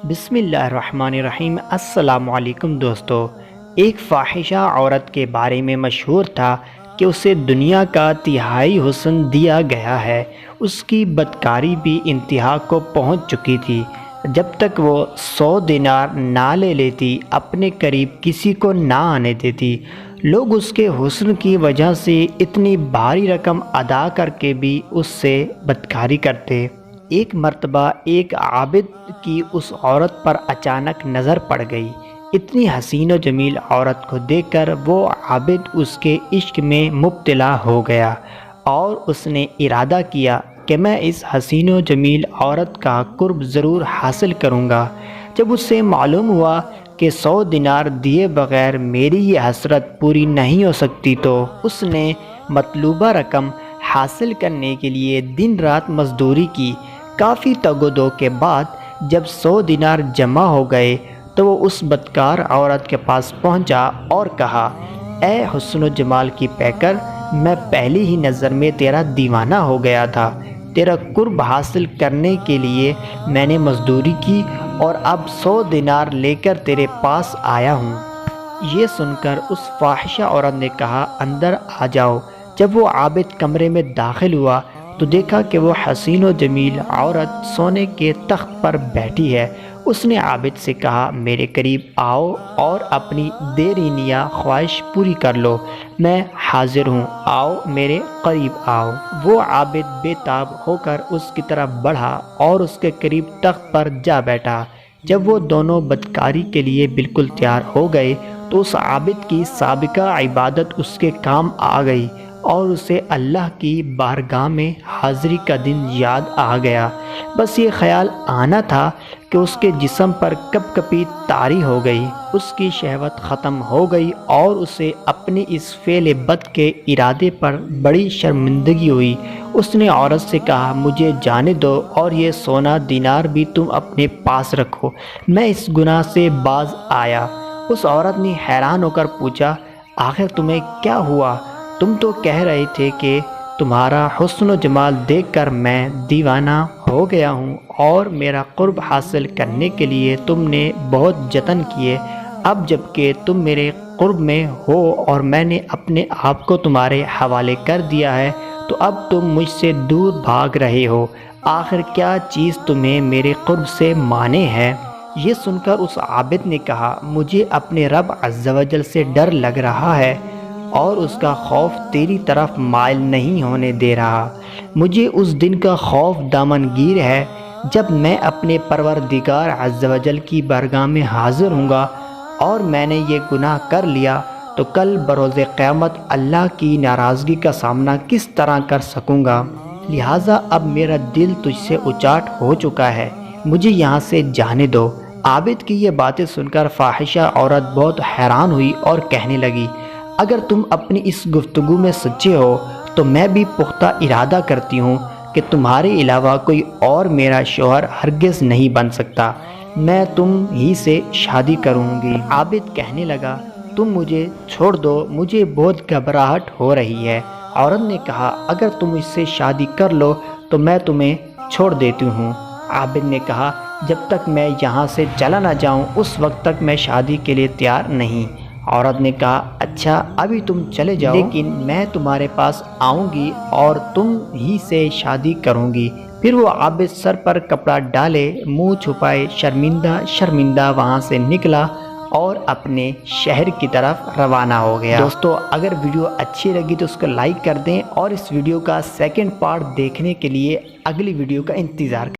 بسم اللہ الرحمن الرحیم۔ السلام علیکم دوستو۔ ایک فاحشہ عورت کے بارے میں مشہور تھا کہ اسے دنیا کا تہائی حسن دیا گیا ہے۔ اس کی بدکاری بھی انتہا کو پہنچ چکی تھی۔ جب تک وہ 100 دینار نہ لے لیتی، اپنے قریب کسی کو نہ آنے دیتی۔ لوگ اس کے حسن کی وجہ سے اتنی بھاری رقم ادا کر کے بھی اس سے بدکاری کرتے۔ ایک مرتبہ ایک عابد کی اس عورت پر اچانک نظر پڑ گئی۔ اتنی حسین و جمیل عورت کو دیکھ کر وہ عابد اس کے عشق میں مبتلا ہو گیا اور اس نے ارادہ کیا کہ میں اس حسین و جمیل عورت کا قرب ضرور حاصل کروں گا۔ جب اس سے معلوم ہوا کہ 100 دینار دیے بغیر میری یہ حسرت پوری نہیں ہو سکتی، تو اس نے مطلوبہ رقم حاصل کرنے کے لیے دن رات مزدوری کی۔ کافی تگ و دو کے بعد جب 100 دینار جمع ہو گئے تو وہ اس بدکار عورت کے پاس پہنچا اور کہا، اے حسن و جمال کی پیکر، میں پہلی ہی نظر میں تیرا دیوانہ ہو گیا تھا۔ تیرا قرب حاصل کرنے کے لیے میں نے مزدوری کی اور اب 100 دینار لے کر تیرے پاس آیا ہوں۔ یہ سن کر اس فاحشہ عورت نے کہا، اندر آ جاؤ۔ جب وہ عابد کمرے میں داخل ہوا تو دیکھا کہ وہ حسین و جمیل عورت سونے کے تخت پر بیٹھی ہے۔ اس نے عابد سے کہا، میرے قریب آؤ اور اپنی دیرینہ خواہش پوری کر لو، میں حاضر ہوں، آؤ میرے قریب آؤ۔ وہ عابد بے تاب ہو کر اس کی طرف بڑھا اور اس کے قریب تخت پر جا بیٹھا۔ جب وہ دونوں بدکاری کے لیے بالکل تیار ہو گئے تو اس عابد کی سابقہ عبادت اس کے کام آ گئی اور اسے اللہ کی بارگاہ میں حاضری کا دن یاد آ گیا۔ بس یہ خیال آنا تھا کہ اس کے جسم پر کپ کپی طاری ہو گئی، اس کی شہوت ختم ہو گئی اور اسے اپنی اس فعل بد کے ارادے پر بڑی شرمندگی ہوئی۔ اس نے عورت سے کہا، مجھے جانے دو اور یہ سونا دینار بھی تم اپنے پاس رکھو، میں اس گناہ سے باز آیا۔ اس عورت نے حیران ہو کر پوچھا، آخر تمہیں کیا ہوا؟ تم تو کہہ رہے تھے کہ تمہارا حسن و جمال دیکھ کر میں دیوانہ ہو گیا ہوں اور میرا قرب حاصل کرنے کے لیے تم نے بہت جتن کیے۔ اب جب کہ تم میرے قرب میں ہو اور میں نے اپنے آپ کو تمہارے حوالے کر دیا ہے تو اب تم مجھ سے دور بھاگ رہے ہو۔ آخر کیا چیز تمہیں میرے قرب سے مانے ہے؟ یہ سن کر اس عابد نے کہا، مجھے اپنے رب عز و جل سے ڈر لگ رہا ہے اور اس کا خوف تیری طرف مائل نہیں ہونے دے رہا۔ مجھے اس دن کا خوف دامن گیر ہے جب میں اپنے پروردگار عز و جل کی بارگاہ میں حاضر ہوں گا اور میں نے یہ گناہ کر لیا تو کل بروز قیامت اللہ کی ناراضگی کا سامنا کس طرح کر سکوں گا؟ لہٰذا اب میرا دل تجھ سے اچاٹ ہو چکا ہے، مجھے یہاں سے جانے دو۔ عابد کی یہ باتیں سن کر فاحشہ عورت بہت حیران ہوئی اور کہنے لگی، اگر تم اپنی اس گفتگو میں سچے ہو تو میں بھی پختہ ارادہ کرتی ہوں کہ تمہارے علاوہ کوئی اور میرا شوہر ہرگز نہیں بن سکتا، میں تم ہی سے شادی کروں گی۔ عابد کہنے لگا، تم مجھے چھوڑ دو، مجھے بہت گھبراہٹ ہو رہی ہے۔ عورت نے کہا، اگر تم اس سے شادی کر لو تو میں تمہیں چھوڑ دیتی ہوں۔ عابد نے کہا، جب تک میں یہاں سے چلا نہ جاؤں اس وقت تک میں شادی کے لیے تیار نہیں۔ عورت نے کہا، اچھا ابھی تم چلے جاؤ، لیکن میں تمہارے پاس آؤں گی اور تم ہی سے شادی کروں گی۔ پھر وہ عابد سر پر کپڑا ڈالے، منہ چھپائے شرمندہ شرمندہ وہاں سے نکلا اور اپنے شہر کی طرف روانہ ہو گیا۔ دوستو، اگر ویڈیو اچھی لگی تو اس کو لائک کر دیں اور اس ویڈیو کا سیکنڈ پارٹ دیکھنے کے لیے اگلی ویڈیو کا انتظار کریں۔